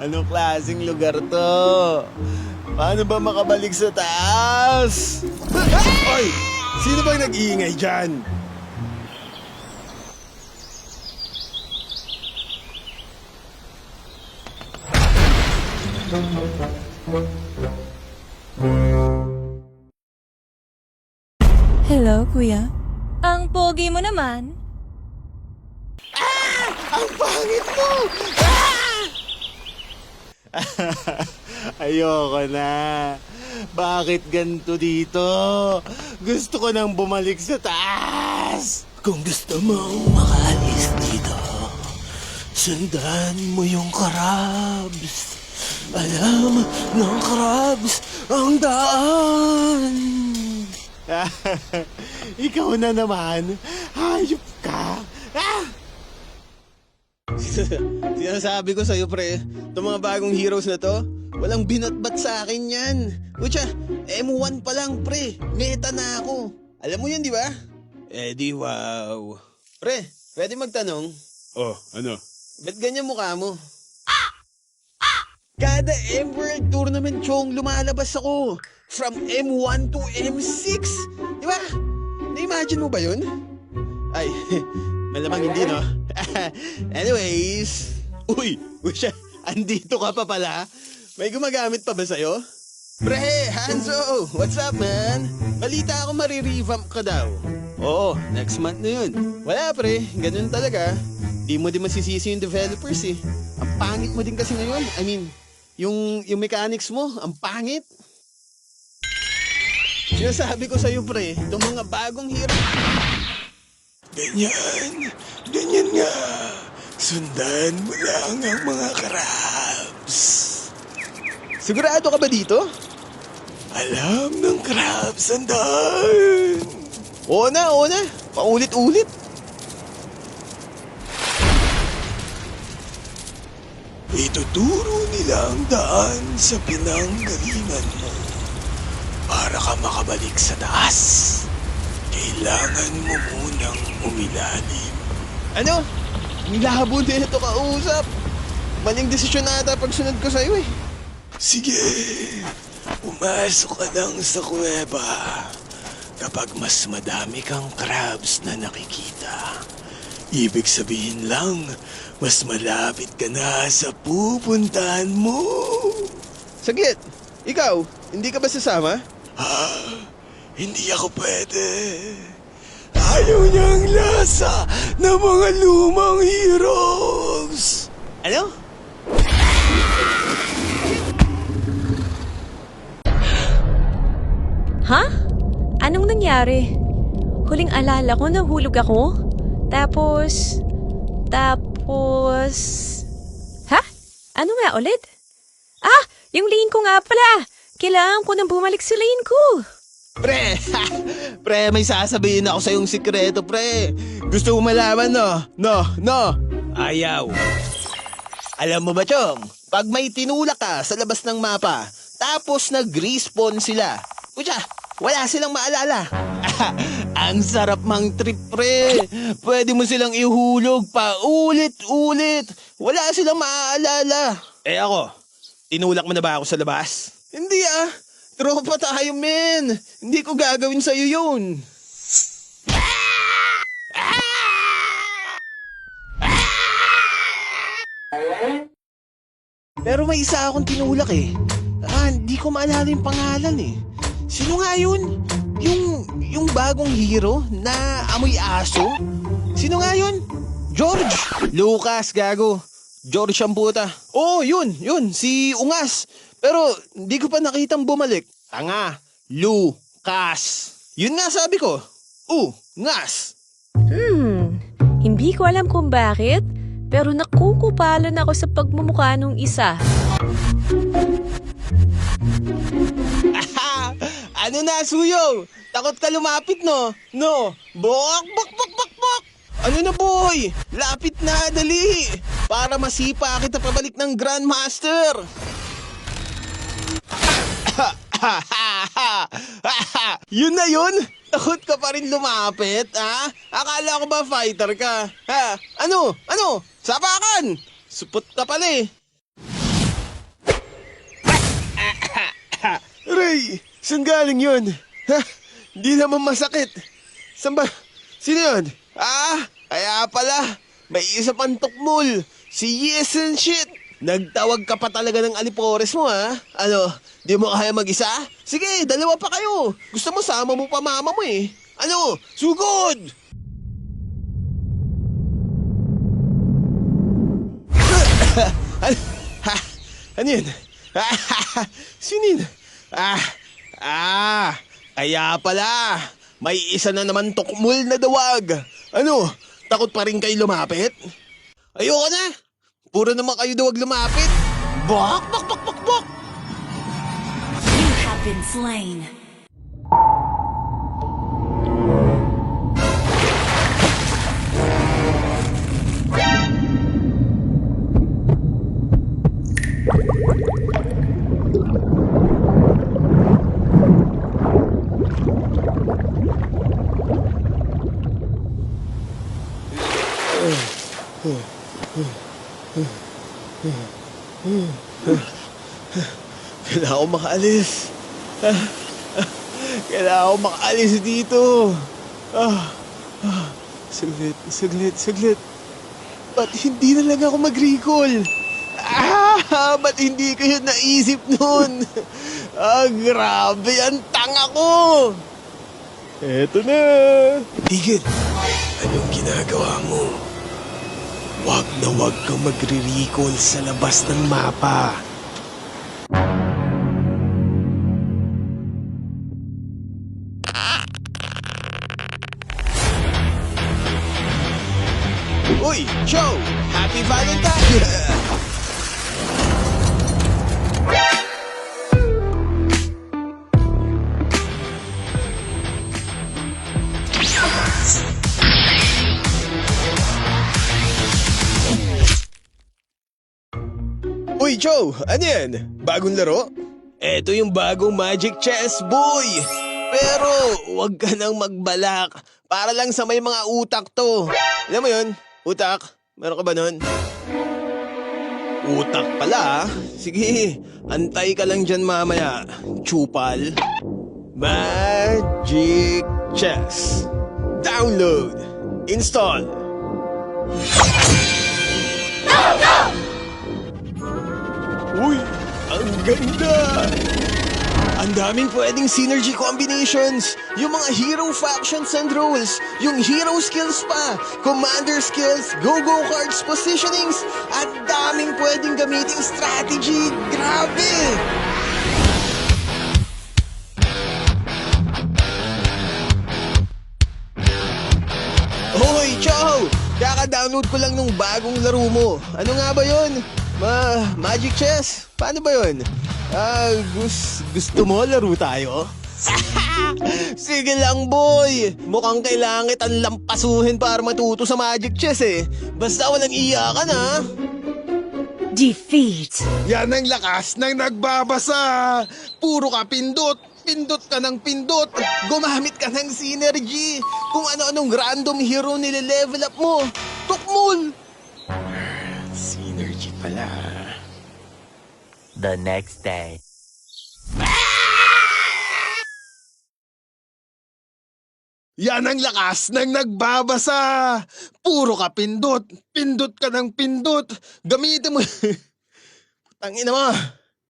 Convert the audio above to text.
Anong klaseng lugar to? Paano ba makabalik sa taas? Oy! Sino bang nag-iingay dyan? Hello, kuya. Ang pogi mo naman. Ang pangit mo! Ayoko na. Bakit ganito dito? Gusto ko nang bumalik sa taas. Kung gusto mong makaalis dito, sundan mo yung crabs. Alam ng crabs ang daan. Ikaw na naman. Hayop ka. Sinasabi ko sa'yo, pre, itong mga bagong heroes na to, walang binatbat sa akin yan. Kutya, M1 pa lang, pre. Meta na ako. Alam mo yun, di ba? Di wow. Pre, pwede magtanong? Oh, ano? Ba't ganyan mukha mo? Kada M-World Tournament chong lumalabas ako. From M1 to M6. Di ba? Na-imagine mo ba yun? Ay, malamang hindi, no? Anyways. Uy, siya, andito ka pa pala? May gumagamit pa ba sa'yo? Pre, Hanzo! What's up, man? Balita ako marirevamp ka daw. Oo, next month na yun. Wala, pre. Ganun talaga. Di mo din masisisi yung developers, eh. Ang pangit mo din kasi ngayon. I mean, yung mechanics mo, ang pangit. Sinasabi ko sa'yo, pre, itong mga bagong hero. Ganyan nga. Sundan mo lang ang mga crabs. Sigurado ka ba dito? Alam ng crabs ang daan. Oo na. Paulit-ulit. Ituturo nila ang daan sa pinanggalingan mo. Para ka makabalik sa taas, kailangan mo munang umilalim. Ano? Nilabo din ito kausap. Maling desisyon na ata pagsunod ko sa'yo eh. Sige, pumasok ka lang sa kuweba. Kapag mas madami kang crabs na nakikita, ibig sabihin lang, mas malapit ka na sa pupuntahan mo. Saglit, ikaw, hindi ka ba sasama? Hindi ako pwede. Ayaw niyang lasa ng mga lumang heroes. Ano? Ha? Anong nangyari? Huling alala ko, nahulog ako. Tapos... Ha? Ano nga ulit? Ah! Yung lane ko nga pala! Kailangan ko nang bumalik sa lane ko. Pre! Pre, may sasabihin ako sa yung sikreto, pre. Gusto mo malaman, no? No. Ayaw. Alam mo ba, Chong? Pag may tinulak ka sa labas ng mapa, tapos nag-respawn sila, kutya, wala silang maalala. Ang sarap mang trip, pre. Pwede mo silang ihulog pa ulit-ulit. Wala silang maaalala. Ako, tinulak mo na ba ako sa labas? Hindi Tropa tayo, men. Hindi ko gagawin sa'yo yun. Pero may isa akong tinulak eh. Hindi ko maalala yung pangalan eh. Sino nga yun? Yung bagong hero na amoy aso? Sino nga yun? George! Lucas, gago. George ang puta. Oh, yun. Si Ungas. Pero hindi ko pa nakitang bumalik. Tanga. Lucas. Yun nga sabi ko. Ungas. Hindi ko alam kung bakit, pero nakukupalan ako sa pagmumukha nung isa. Ano na, Suyo? Takot ka lumapit, no? No. Bok. Ano na, boy? Lapit na, dali. Para masipa kita pabalik ng Grandmaster. Yun na yun? Takot ka pa rin lumapit, ha? Akala ko ba fighter ka? Ha? Ano? Sapakan! supot ka pala eh. Ray, saan galing yun? Ha? Di naman masakit. Saan ba? Sino yun? Kaya pala. May isa pang tukmol. Si Yes and Shit. Nagtawag ka pa talaga ng alipores mo ha? Ano, di mo kaya mag-isa? Sige, dalawa pa kayo. Gusto mo sama mo pa mama mo eh. Ano, sugod! Ano yun? Sino yun? Kaya pala. May isa na naman tukmol na dawag. Ano, takot pa rin kayo lumapit? Ayoko na. Puro naman kayo dawag lumapit. Bak, bak, bak, bak, bak. You have been slain. Kailangan ko makaalis. Kailangan ko makaalis dito. Saglit. Ba't hindi na lang ako mag-recall? Ba't hindi ko yun naisip nun? Grabe, ang tanga ko! Eto na! Tigil! Anong ginagawa mo? Wag na wag kang magre-recall sa labas ng mapa. Uy, Joe! Happy Valentine! Uy, Joe! Ano yan? Bagong laro? Eto yung bagong Magic Chess, boy! Pero, wag ka nang magbalak. Para lang sa may mga utak to. Alam mo yun? Utak? Meron ka ba nun? Utak pala, ah. Sige, antay ka lang dyan mamaya. Chupal. Magic Chess. Download. Install. Uy! Ang ganda! Ang daming pwedeng synergy combinations. Yung mga hero factions and roles. Yung hero skills pa. Commander skills, go-go cards, positionings. At daming pwedeng gamiting strategy. Grabe! Hoy, Chow! Kaka-download ko lang nung bagong laro mo. Ano nga ba yun? Magic Chess? Paano ba yun? Gusto mo laro tayo? Sige lang, boy. Mukhang kailangan kitang lampasuhin para matuto sa Magic Chess eh. Basta walang iyakan ha. Defeat. Yan ang lakas ng nagbabasa! Puro ka pindot! Pindot ka ng pindot! Gumamit ka ng synergy. Kung ano-anong random hero nile-level up mo. Tukmul! Synergy pala. The next day. Yan ang lakas ng nagbabasa! Puro ka pindot! Pindot ka ng pindot! Gamitin mo... Tangina mo!